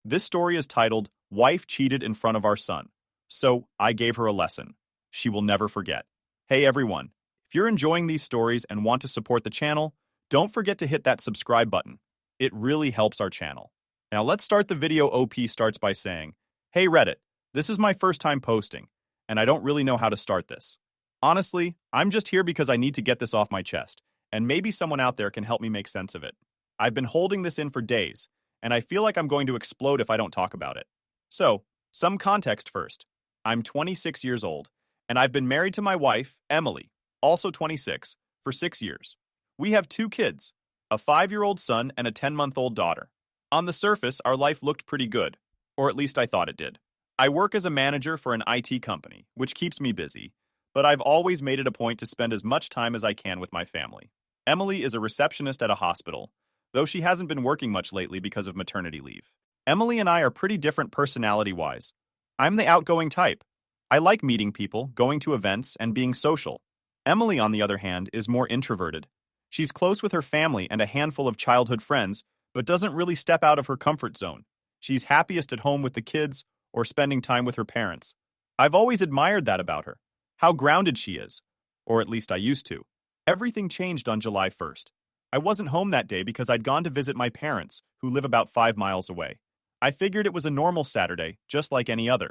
This story is titled, Wife Cheated in Front of Our Son. So, I gave her a lesson. She will never forget. Hey everyone, if you're enjoying these stories and want to support the channel, don't forget to hit that subscribe button. It really helps our channel. Now let's start the video. OP starts by saying, Hey Reddit, this is my first time posting, and I don't really know how to start this. Honestly, I'm just here because I need to get this off my chest, and maybe someone out there can help me make sense of it. I've been holding this in for days, and I feel like I'm going to explode if I don't talk about it. So, some context first. I'm 26 years old, and I've been married to my wife, Emily, also 26, for 6 years. We have 2 kids, a 5-year-old son and a 10-month-old daughter. On the surface, our life looked pretty good, or at least I thought it did. I work as a manager for an IT company, which keeps me busy, but I've always made it a point to spend as much time as I can with my family. Emily is a receptionist at a hospital, though she hasn't been working much lately because of maternity leave. Emily and I are pretty different personality-wise. I'm the outgoing type. I like meeting people, going to events, and being social. Emily, on the other hand, is more introverted. She's close with her family and a handful of childhood friends, but doesn't really step out of her comfort zone. She's happiest at home with the kids or spending time with her parents. I've always admired that about her. How grounded she is. Or at least I used to. Everything changed on July 1st. I wasn't home that day because I'd gone to visit my parents, who live about 5 miles away. I figured it was a normal Saturday, just like any other.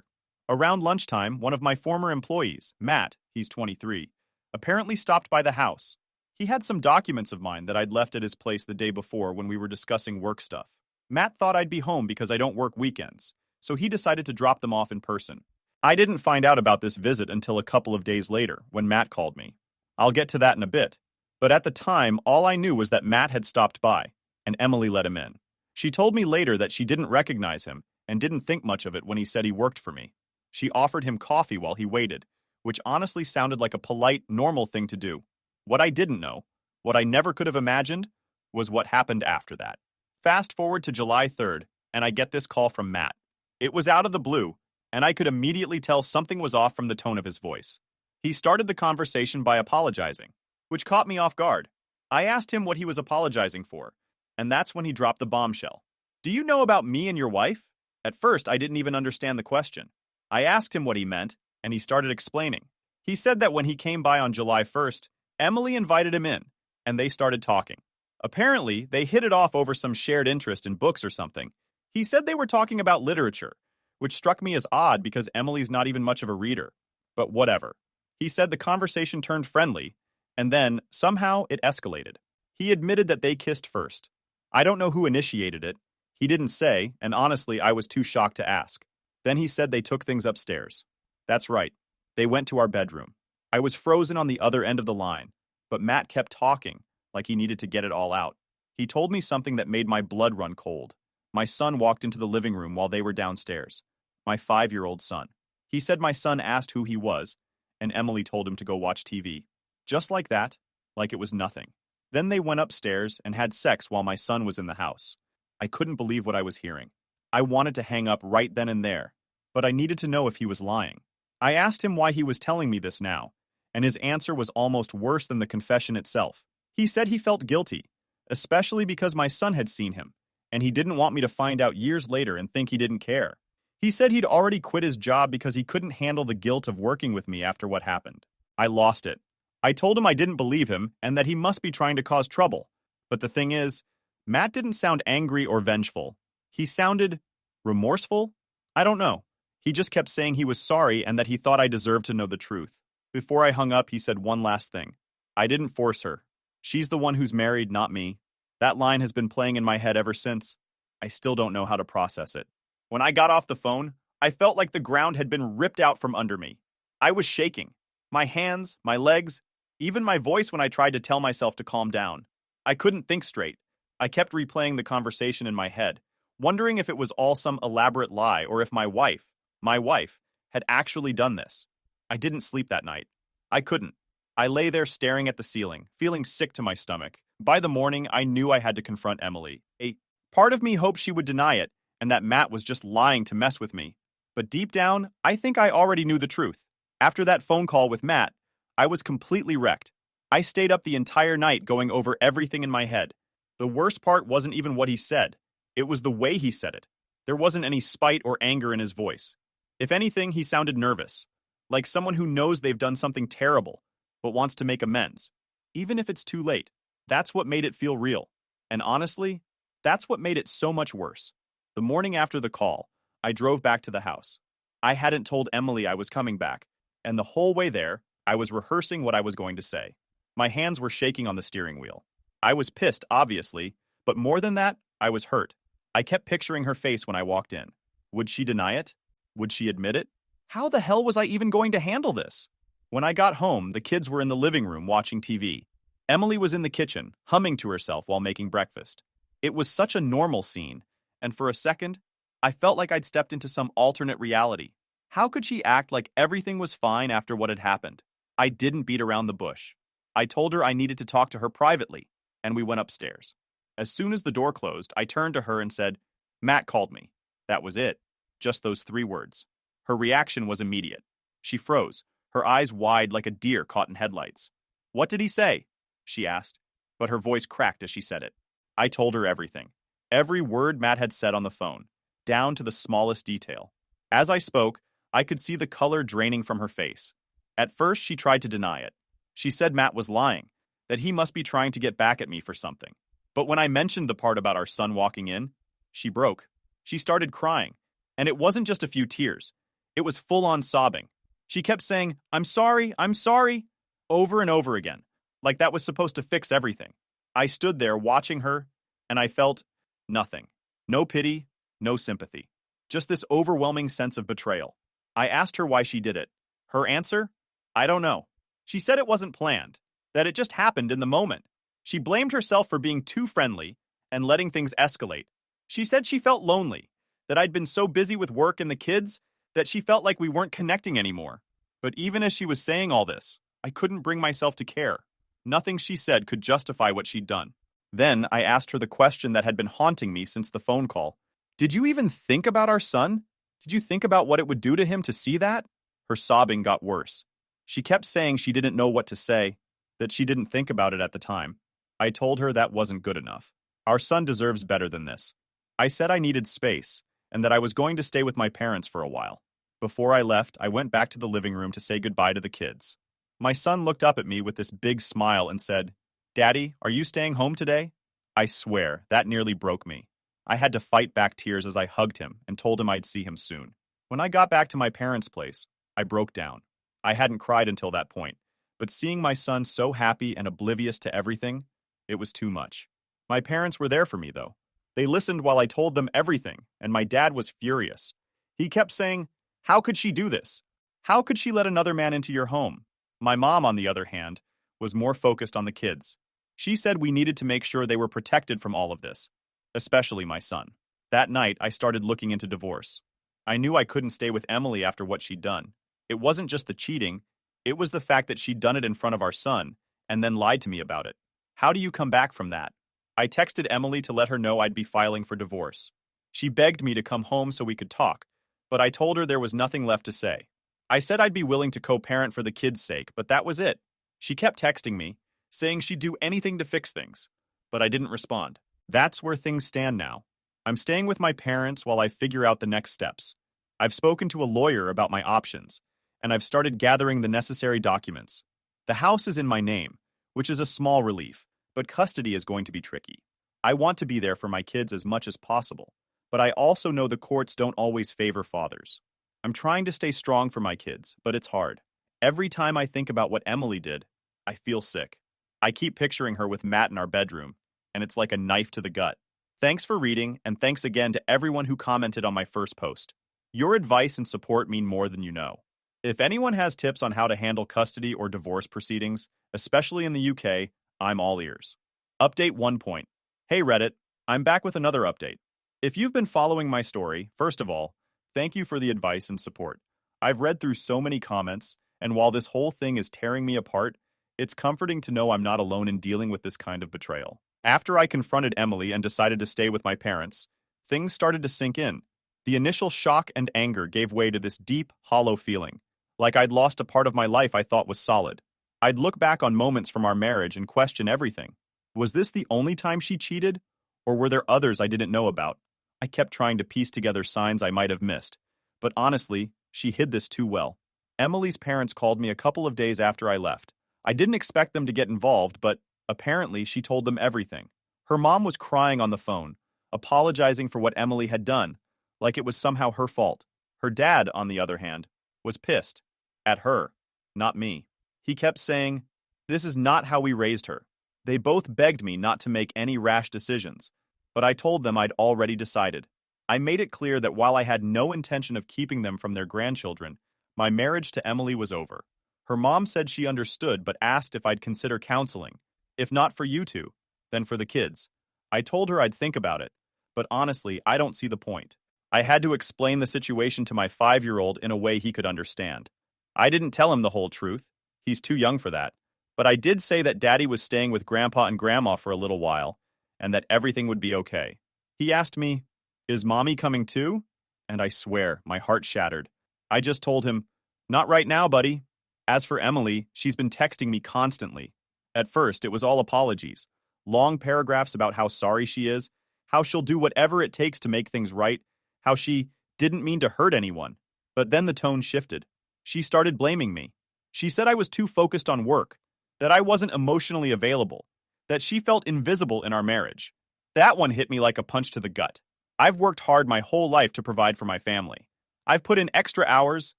Around lunchtime, one of my former employees, Matt, he's 23, apparently stopped by the house. He had some documents of mine that I'd left at his place the day before when we were discussing work stuff. Matt thought I'd be home because I don't work weekends, so he decided to drop them off in person. I didn't find out about this visit until a couple of days later, when Matt called me. I'll get to that in a bit. But at the time, all I knew was that Matt had stopped by, and Emily let him in. She told me later that she didn't recognize him and didn't think much of it when he said he worked for me. She offered him coffee while he waited, which honestly sounded like a polite, normal thing to do. What I didn't know, what I never could have imagined, was what happened after that. Fast forward to July 3rd, and I get this call from Matt. It was out of the blue, and I could immediately tell something was off from the tone of his voice. He started the conversation by apologizing, which caught me off guard. I asked him what he was apologizing for, and that's when he dropped the bombshell. Do you know about me and your wife? At first, I didn't even understand the question. I asked him what he meant, and he started explaining. He said that when he came by on July 1st, Emily invited him in, and they started talking. Apparently, they hit it off over some shared interest in books or something. He said they were talking about literature, which struck me as odd because Emily's not even much of a reader. But whatever. He said the conversation turned friendly, and then, somehow, it escalated. He admitted that they kissed first. I don't know who initiated it. He didn't say, and honestly, I was too shocked to ask. Then he said they took things upstairs. That's right. They went to our bedroom. I was frozen on the other end of the line, but Matt kept talking, like he needed to get it all out. He told me something that made my blood run cold. My son walked into the living room while they were downstairs. My 5-year-old son. He said my son asked who he was, and Emily told him to go watch TV. Just like that, like it was nothing. Then they went upstairs and had sex while my son was in the house. I couldn't believe what I was hearing. I wanted to hang up right then and there, but I needed to know if he was lying. I asked him why he was telling me this now, and his answer was almost worse than the confession itself. He said he felt guilty, especially because my son had seen him, and he didn't want me to find out years later and think he didn't care. He said he'd already quit his job because he couldn't handle the guilt of working with me after what happened. I lost it. I told him I didn't believe him and that he must be trying to cause trouble. But the thing is, Matt didn't sound angry or vengeful. He sounded remorseful? I don't know. He just kept saying he was sorry and that he thought I deserved to know the truth. Before I hung up, he said one last thing. I didn't force her. She's the one who's married, not me. That line has been playing in my head ever since. I still don't know how to process it. When I got off the phone, I felt like the ground had been ripped out from under me. I was shaking. My hands, my legs, even my voice when I tried to tell myself to calm down. I couldn't think straight. I kept replaying the conversation in my head, wondering if it was all some elaborate lie or if my wife, had actually done this. I didn't sleep that night. I couldn't. I lay there staring at the ceiling, feeling sick to my stomach. By the morning, I knew I had to confront Emily. A part of me hoped she would deny it and that Matt was just lying to mess with me. But deep down, I think I already knew the truth. After that phone call with Matt, I was completely wrecked. I stayed up the entire night going over everything in my head. The worst part wasn't even what he said. It was the way he said it. There wasn't any spite or anger in his voice. If anything, he sounded nervous, like someone who knows they've done something terrible, but wants to make amends, even if it's too late. That's what made it feel real. And honestly, that's what made it so much worse. The morning after the call, I drove back to the house. I hadn't told Emily I was coming back, and the whole way there, I was rehearsing what I was going to say. My hands were shaking on the steering wheel. I was pissed, obviously, but more than that, I was hurt. I kept picturing her face when I walked in. Would she deny it? Would she admit it? How the hell was I even going to handle this? When I got home, the kids were in the living room watching TV. Emily was in the kitchen, humming to herself while making breakfast. It was such a normal scene, and for a second, I felt like I'd stepped into some alternate reality. How could she act like everything was fine after what had happened? I didn't beat around the bush. I told her I needed to talk to her privately, and we went upstairs. As soon as the door closed, I turned to her and said, "Matt called me." That was it. Just those 3 words. Her reaction was immediate. She froze, her eyes wide like a deer caught in headlights. "What did he say?" she asked, but her voice cracked as she said it. I told her everything. Every word Matt had said on the phone, down to the smallest detail. As I spoke, I could see the color draining from her face. At first, she tried to deny it. She said Matt was lying, that he must be trying to get back at me for something. But when I mentioned the part about our son walking in, she broke. She started crying, and it wasn't just a few tears. It was full-on sobbing. She kept saying, I'm sorry, over and over again, like that was supposed to fix everything. I stood there watching her, and I felt nothing. No pity, no sympathy. Just this overwhelming sense of betrayal. I asked her why she did it. Her answer? I don't know. She said it wasn't planned, that it just happened in the moment. She blamed herself for being too friendly and letting things escalate. She said she felt lonely, that I'd been so busy with work and the kids that she felt like we weren't connecting anymore. But even as she was saying all this, I couldn't bring myself to care. Nothing she said could justify what she'd done. Then I asked her the question that had been haunting me since the phone call. Did you even think about our son? Did you think about what it would do to him to see that? Her sobbing got worse. She kept saying she didn't know what to say, that she didn't think about it at the time. I told her that wasn't good enough. Our son deserves better than this. I said I needed space, and that I was going to stay with my parents for a while. Before I left, I went back to the living room to say goodbye to the kids. My son looked up at me with this big smile and said, "Daddy, are you staying home today?" I swear, that nearly broke me. I had to fight back tears as I hugged him and told him I'd see him soon. When I got back to my parents' place, I broke down. I hadn't cried until that point, but seeing my son so happy and oblivious to everything, it was too much. My parents were there for me, though. They listened while I told them everything, and my dad was furious. He kept saying, "How could she do this? How could she let another man into your home?" My mom, on the other hand, was more focused on the kids. She said we needed to make sure they were protected from all of this, especially my son. That night, I started looking into divorce. I knew I couldn't stay with Emily after what she'd done. It wasn't just the cheating, it was the fact that she'd done it in front of our son and then lied to me about it. How do you come back from that? I texted Emily to let her know I'd be filing for divorce. She begged me to come home so we could talk, but I told her there was nothing left to say. I said I'd be willing to co-parent for the kids' sake, but that was it. She kept texting me, saying she'd do anything to fix things, but I didn't respond. That's where things stand now. I'm staying with my parents while I figure out the next steps. I've spoken to a lawyer about my options, and I've started gathering the necessary documents. The house is in my name, which is a small relief, but custody is going to be tricky. I want to be there for my kids as much as possible, but I also know the courts don't always favor fathers. I'm trying to stay strong for my kids, but it's hard. Every time I think about what Emily did, I feel sick. I keep picturing her with Matt in our bedroom, and it's like a knife to the gut. Thanks for reading, and thanks again to everyone who commented on my first post. Your advice and support mean more than you know. If anyone has tips on how to handle custody or divorce proceedings, especially in the UK, I'm all ears. Update 1 point. Hey Reddit, I'm back with another update. If you've been following my story, first of all, thank you for the advice and support. I've read through so many comments, and while this whole thing is tearing me apart, it's comforting to know I'm not alone in dealing with this kind of betrayal. After I confronted Emily and decided to stay with my parents, things started to sink in. The initial shock and anger gave way to this deep, hollow feeling, like I'd lost a part of my life I thought was solid. I'd look back on moments from our marriage and question everything. Was this the only time she cheated? Or were there others I didn't know about? I kept trying to piece together signs I might have missed, but honestly, she hid this too well. Emily's parents called me a couple of days after I left. I didn't expect them to get involved, but apparently she told them everything. Her mom was crying on the phone, apologizing for what Emily had done, like it was somehow her fault. Her dad, on the other hand, was pissed. At her, not me. He kept saying, "This is not how we raised her." They both begged me not to make any rash decisions, but I told them I'd already decided. I made it clear that while I had no intention of keeping them from their grandchildren, my marriage to Emily was over. Her mom said she understood but asked if I'd consider counseling. If not for you two, then for the kids. I told her I'd think about it, but honestly, I don't see the point. I had to explain the situation to my 5-year-old in a way he could understand. I didn't tell him the whole truth. He's too young for that. But I did say that Daddy was staying with Grandpa and Grandma for a little while, and that everything would be okay. He asked me, "Is Mommy coming too?" And I swear, my heart shattered. I just told him, "Not right now, buddy." As for Emily, she's been texting me constantly. At first, it was all apologies. Long paragraphs about how sorry she is, how she'll do whatever it takes to make things right, how she didn't mean to hurt anyone. But then the tone shifted. She started blaming me. She said I was too focused on work, that I wasn't emotionally available, that she felt invisible in our marriage. That one hit me like a punch to the gut. I've worked hard my whole life to provide for my family. I've put in extra hours,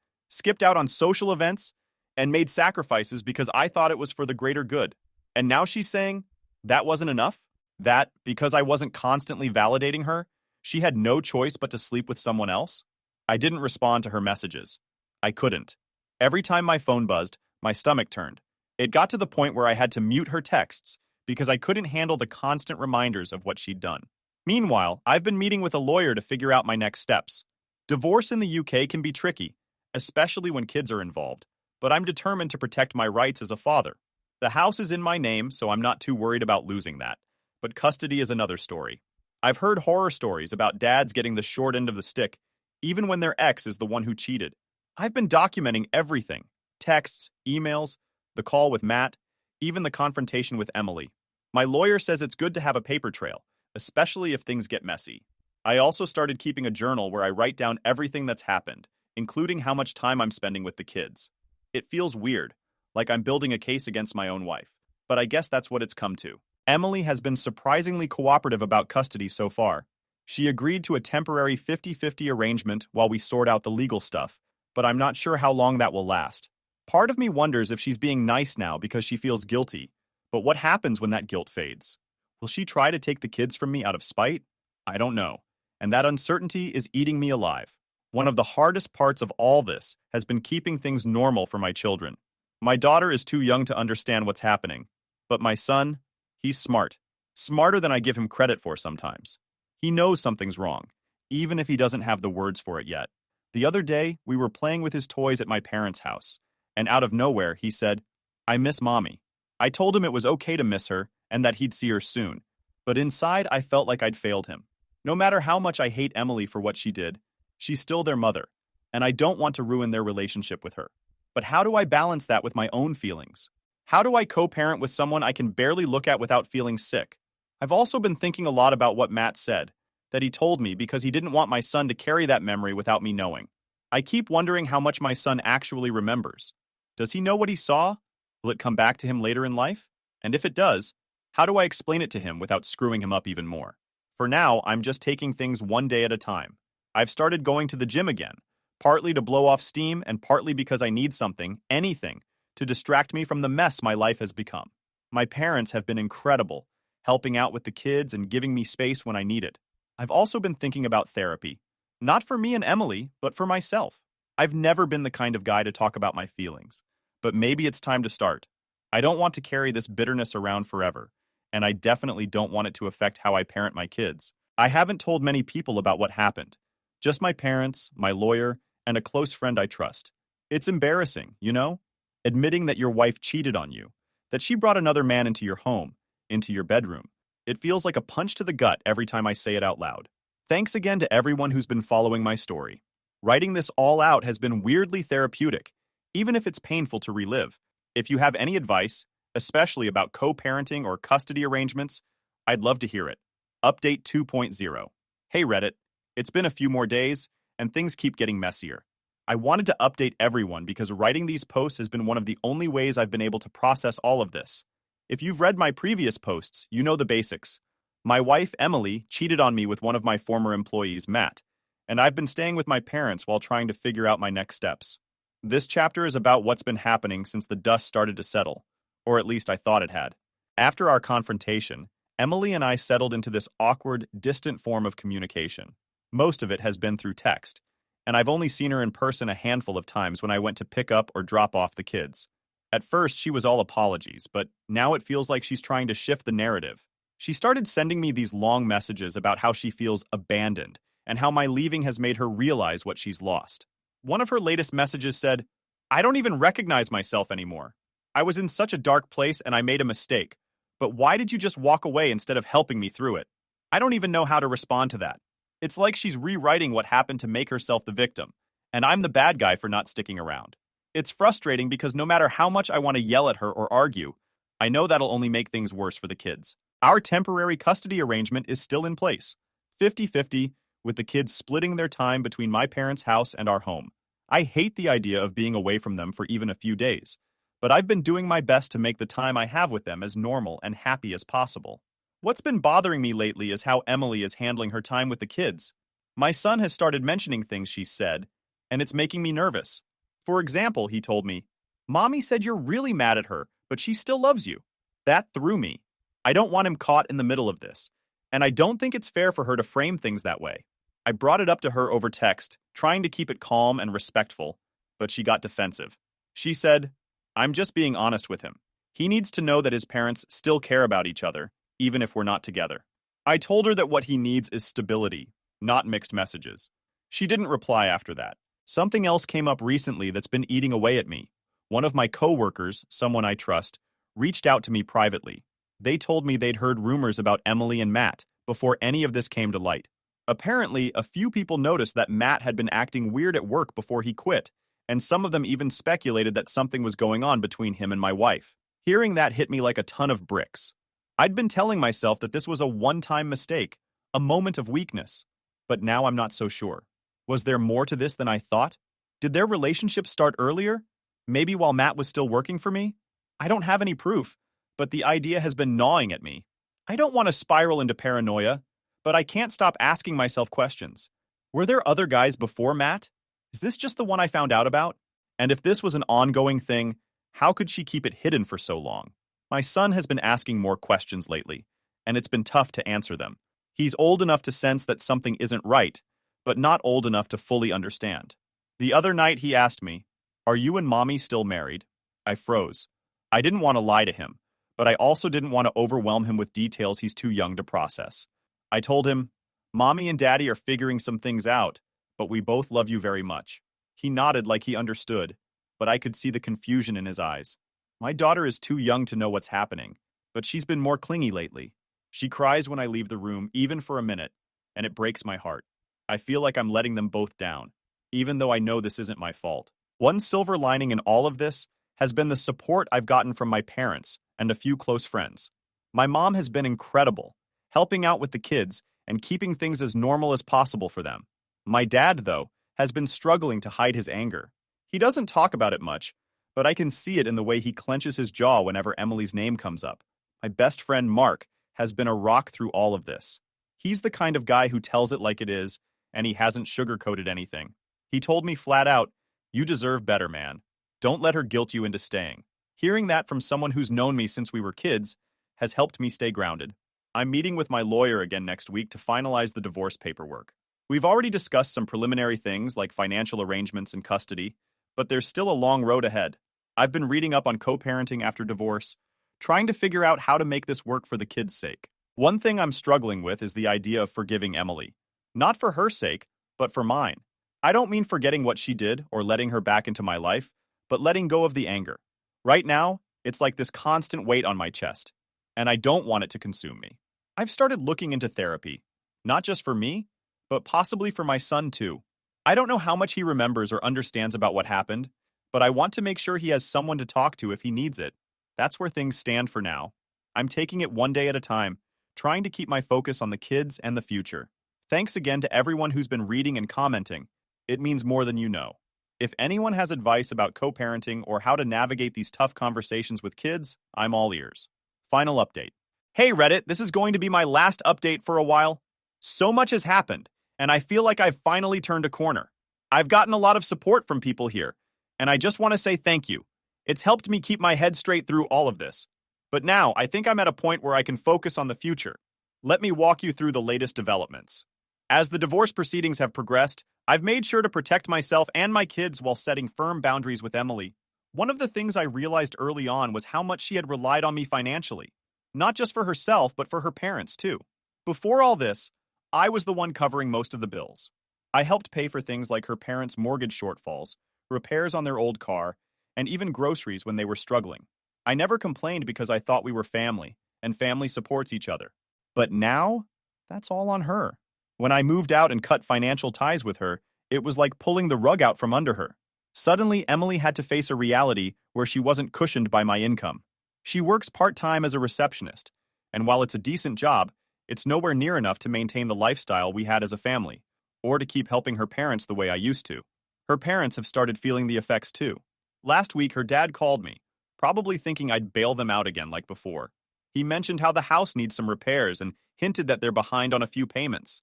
skipped out on social events, and made sacrifices because I thought it was for the greater good. And now she's saying that wasn't enough? That, because I wasn't constantly validating her, she had no choice but to sleep with someone else? I didn't respond to her messages. I couldn't. Every time my phone buzzed, my stomach turned. It got to the point where I had to mute her texts because I couldn't handle the constant reminders of what she'd done. Meanwhile, I've been meeting with a lawyer to figure out my next steps. Divorce in the UK can be tricky, especially when kids are involved, but I'm determined to protect my rights as a father. The house is in my name, so I'm not too worried about losing that. But custody is another story. I've heard horror stories about dads getting the short end of the stick, even when their ex is the one who cheated. I've been documenting everything: texts, emails, the call with Matt, even the confrontation with Emily. My lawyer says it's good to have a paper trail, especially if things get messy. I also started keeping a journal where I write down everything that's happened, including how much time I'm spending with the kids. It feels weird, like I'm building a case against my own wife, but I guess that's what it's come to. Emily has been surprisingly cooperative about custody so far. She agreed to a temporary 50-50 arrangement while we sort out the legal stuff, but I'm not sure how long that will last. Part of me wonders if she's being nice now because she feels guilty, but what happens when that guilt fades? Will she try to take the kids from me out of spite? I don't know, and that uncertainty is eating me alive. One of the hardest parts of all this has been keeping things normal for my children. My daughter is too young to understand what's happening, but my son, he's smart. Smarter than I give him credit for sometimes. He knows something's wrong, even if he doesn't have the words for it yet. The other day, we were playing with his toys at my parents' house, and out of nowhere, he said, "I miss Mommy." I told him it was okay to miss her and that he'd see her soon, but inside I felt like I'd failed him. No matter how much I hate Emily for what she did, she's still their mother, and I don't want to ruin their relationship with her. But how do I balance that with my own feelings? How do I co-parent with someone I can barely look at without feeling sick? I've also been thinking a lot about what Matt said, that he told me because he didn't want my son to carry that memory without me knowing. I keep wondering how much my son actually remembers. Does he know what he saw? Will it come back to him later in life? And if it does, how do I explain it to him without screwing him up even more? For now, I'm just taking things one day at a time. I've started going to the gym again, partly to blow off steam and partly because I need something, anything, to distract me from the mess my life has become. My parents have been incredible, helping out with the kids and giving me space when I need it. I've also been thinking about therapy. Not for me and Emily, but for myself. I've never been the kind of guy to talk about my feelings, but maybe it's time to start. I don't want to carry this bitterness around forever, and I definitely don't want it to affect how I parent my kids. I haven't told many people about what happened. Just my parents, my lawyer, and a close friend I trust. It's embarrassing, you know? Admitting that your wife cheated on you, that she brought another man into your home, into your bedroom. It feels like a punch to the gut every time I say it out loud. Thanks again to everyone who's been following my story. Writing this all out has been weirdly therapeutic, even if it's painful to relive. If you have any advice, especially about co-parenting or custody arrangements, I'd love to hear it. Update 2.0. Hey Reddit, It's been a few more days, and things keep getting messier. I wanted to update everyone because writing these posts has been one of the only ways I've been able to process all of this. If you've read my previous posts, you know the basics. My wife, Emily, cheated on me with one of my former employees, Matt, and I've been staying with my parents while trying to figure out my next steps. This chapter is about what's been happening since the dust started to settle, or at least I thought it had. After our confrontation, Emily and I settled into this awkward, distant form of communication. Most of it has been through text, and I've only seen her in person a handful of times when I went to pick up or drop off the kids. At first, she was all apologies, but now it feels like she's trying to shift the narrative. She started sending me these long messages about how she feels abandoned and how my leaving has made her realize what she's lost. One of her latest messages said, "I don't even recognize myself anymore. I was in such a dark place and I made a mistake. But why did you just walk away instead of helping me through it?" I don't even know how to respond to that. It's like she's rewriting what happened to make herself the victim, and I'm the bad guy for not sticking around. It's frustrating because no matter how much I want to yell at her or argue, I know that'll only make things worse for the kids. Our temporary custody arrangement is still in place, 50-50, with the kids splitting their time between my parents' house and our home. I hate the idea of being away from them for even a few days, but I've been doing my best to make the time I have with them as normal and happy as possible. What's been bothering me lately is how Emily is handling her time with the kids. My son has started mentioning things she said, and it's making me nervous. For example, he told me, "Mommy said you're really mad at her, but she still loves you." That threw me. I don't want him caught in the middle of this, and I don't think it's fair for her to frame things that way. I brought it up to her over text, trying to keep it calm and respectful, but she got defensive. She said, "I'm just being honest with him. He needs to know that his parents still care about each other, even if we're not together." I told her that what he needs is stability, not mixed messages. She didn't reply after that. Something else came up recently that's been eating away at me. One of my coworkers, someone I trust, reached out to me privately. They told me they'd heard rumors about Emily and Matt before any of this came to light. Apparently, a few people noticed that Matt had been acting weird at work before he quit, and some of them even speculated that something was going on between him and my wife. Hearing that hit me like a ton of bricks. I'd been telling myself that this was a one-time mistake, a moment of weakness, but now I'm not so sure. Was there more to this than I thought? Did their relationship start earlier? Maybe while Matt was still working for me? I don't have any proof, but the idea has been gnawing at me. I don't want to spiral into paranoia, but I can't stop asking myself questions. Were there other guys before Matt? Is this just the one I found out about? And if this was an ongoing thing, how could she keep it hidden for so long? My son has been asking more questions lately, and it's been tough to answer them. He's old enough to sense that something isn't right, but not old enough to fully understand. The other night he asked me, "Are you and Mommy still married?" I froze. I didn't want to lie to him, but I also didn't want to overwhelm him with details he's too young to process. I told him, "Mommy and Daddy are figuring some things out, but we both love you very much." He nodded like he understood, but I could see the confusion in his eyes. My daughter is too young to know what's happening, but she's been more clingy lately. She cries when I leave the room, even for a minute, and it breaks my heart. I feel like I'm letting them both down, even though I know this isn't my fault. One silver lining in all of this has been the support I've gotten from my parents and a few close friends. My mom has been incredible, helping out with the kids and keeping things as normal as possible for them. My dad, though, has been struggling to hide his anger. He doesn't talk about it much, but I can see it in the way he clenches his jaw whenever Emily's name comes up. My best friend, Mark, has been a rock through all of this. He's the kind of guy who tells it like it is, and he hasn't sugarcoated anything. He told me flat out, "You deserve better, man. Don't let her guilt you into staying." Hearing that from someone who's known me since we were kids has helped me stay grounded. I'm meeting with my lawyer again next week to finalize the divorce paperwork. We've already discussed some preliminary things like financial arrangements and custody, but there's still a long road ahead. I've been reading up on co-parenting after divorce, trying to figure out how to make this work for the kids' sake. One thing I'm struggling with is the idea of forgiving Emily. Not for her sake, but for mine. I don't mean forgetting what she did or letting her back into my life, but letting go of the anger. Right now, it's like this constant weight on my chest, and I don't want it to consume me. I've started looking into therapy, not just for me, but possibly for my son too. I don't know how much he remembers or understands about what happened, but I want to make sure he has someone to talk to if he needs it. That's where things stand for now. I'm taking it one day at a time, trying to keep my focus on the kids and the future. Thanks again to everyone who's been reading and commenting. It means more than you know. If anyone has advice about co-parenting or how to navigate these tough conversations with kids, I'm all ears. Final update. Hey Reddit, this is going to be my last update for a while. So much has happened, and I feel like I've finally turned a corner. I've gotten a lot of support from people here, and I just want to say thank you. It's helped me keep my head straight through all of this. But now, I think I'm at a point where I can focus on the future. Let me walk you through the latest developments. As the divorce proceedings have progressed, I've made sure to protect myself and my kids while setting firm boundaries with Emily. One of the things I realized early on was how much she had relied on me financially. Not just for herself, but for her parents, too. Before all this, I was the one covering most of the bills. I helped pay for things like her parents' mortgage shortfalls, repairs on their old car, and even groceries when they were struggling. I never complained because I thought we were family, and family supports each other. But now, that's all on her. When I moved out and cut financial ties with her, it was like pulling the rug out from under her. Suddenly, Emily had to face a reality where she wasn't cushioned by my income. She works part-time as a receptionist, and while it's a decent job, it's nowhere near enough to maintain the lifestyle we had as a family, or to keep helping her parents the way I used to. Her parents have started feeling the effects too. Last week, her dad called me, probably thinking I'd bail them out again like before. He mentioned how the house needs some repairs and hinted that they're behind on a few payments.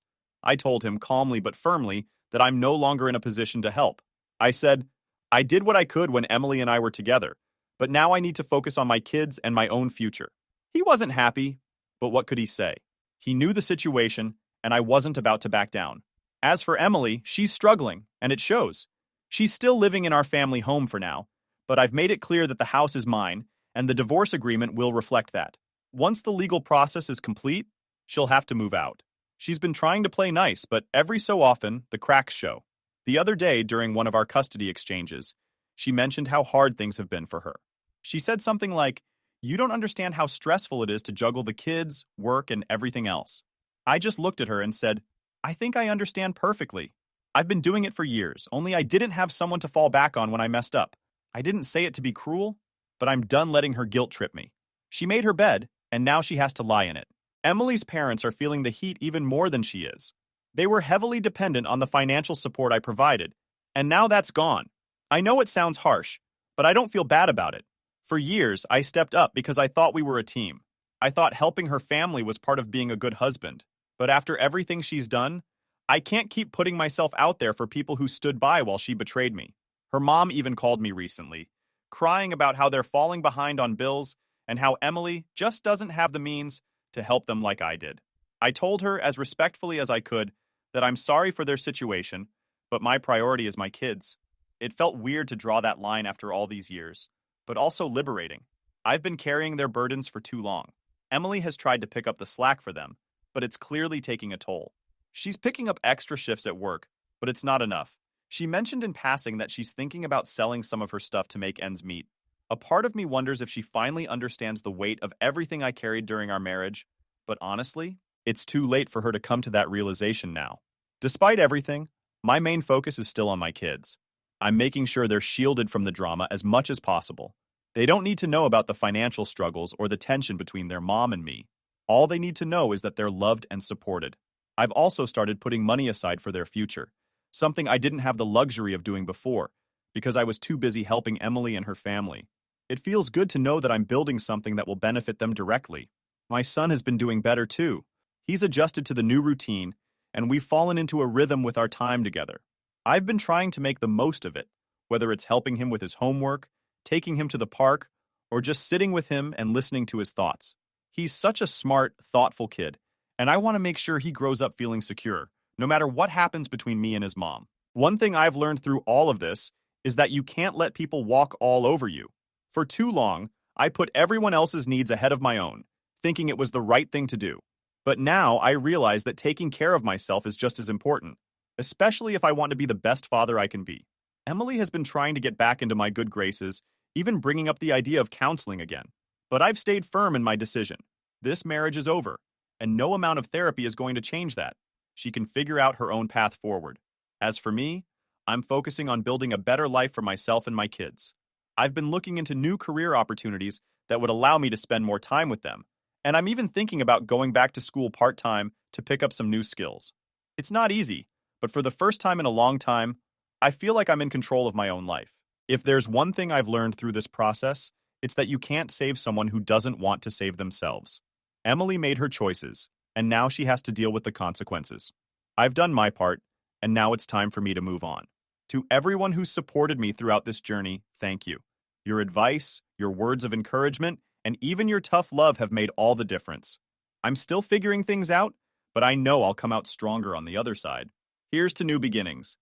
I told him calmly but firmly that I'm no longer in a position to help. I said, I did what I could when Emily and I were together, but now I need to focus on my kids and my own future. He wasn't happy, but what could he say? He knew the situation, and I wasn't about to back down. As for Emily, she's struggling, and it shows. She's still living in our family home for now, but I've made it clear that the house is mine, and the divorce agreement will reflect that. Once the legal process is complete, she'll have to move out. She's been trying to play nice, but every so often, the cracks show. The other day, during one of our custody exchanges, she mentioned how hard things have been for her. She said something like, "You don't understand how stressful it is to juggle the kids, work, and everything else." I just looked at her and said, I think I understand perfectly. I've been doing it for years, only I didn't have someone to fall back on when I messed up. I didn't say it to be cruel, but I'm done letting her guilt trip me. She made her bed, and now she has to lie in it. Emily's parents are feeling the heat even more than she is. They were heavily dependent on the financial support I provided, and now that's gone. I know it sounds harsh, but I don't feel bad about it. For years, I stepped up because I thought we were a team. I thought helping her family was part of being a good husband. But after everything she's done, I can't keep putting myself out there for people who stood by while she betrayed me. Her mom even called me recently, crying about how they're falling behind on bills and how Emily just doesn't have the means to help them like I did. I told her as respectfully as I could that I'm sorry for their situation, but my priority is my kids. It felt weird to draw that line after all these years, but also liberating. I've been carrying their burdens for too long. Emily has tried to pick up the slack for them, but it's clearly taking a toll. She's picking up extra shifts at work, but it's not enough. She mentioned in passing that she's thinking about selling some of her stuff to make ends meet. A part of me wonders if she finally understands the weight of everything I carried during our marriage, but honestly, it's too late for her to come to that realization now. Despite everything, my main focus is still on my kids. I'm making sure they're shielded from the drama as much as possible. They don't need to know about the financial struggles or the tension between their mom and me. All they need to know is that they're loved and supported. I've also started putting money aside for their future, something I didn't have the luxury of doing before, because I was too busy helping Emily and her family. It feels good to know that I'm building something that will benefit them directly. My son has been doing better too. He's adjusted to the new routine, and we've fallen into a rhythm with our time together. I've been trying to make the most of it, whether it's helping him with his homework, taking him to the park, or just sitting with him and listening to his thoughts. He's such a smart, thoughtful kid, and I want to make sure he grows up feeling secure, no matter what happens between me and his mom. One thing I've learned through all of this is that you can't let people walk all over you. For too long, I put everyone else's needs ahead of my own, thinking it was the right thing to do. But now I realize that taking care of myself is just as important, especially if I want to be the best father I can be. Emily has been trying to get back into my good graces, even bringing up the idea of counseling again. But I've stayed firm in my decision. This marriage is over, and no amount of therapy is going to change that. She can figure out her own path forward. As for me, I'm focusing on building a better life for myself and my kids. I've been looking into new career opportunities that would allow me to spend more time with them, and I'm even thinking about going back to school part-time to pick up some new skills. It's not easy, but for the first time in a long time, I feel like I'm in control of my own life. If there's one thing I've learned through this process, it's that you can't save someone who doesn't want to save themselves. Emily made her choices, and now she has to deal with the consequences. I've done my part, and now it's time for me to move on. To everyone who supported me throughout this journey, thank you. Your advice, your words of encouragement, and even your tough love have made all the difference. I'm still figuring things out, but I know I'll come out stronger on the other side. Here's to new beginnings.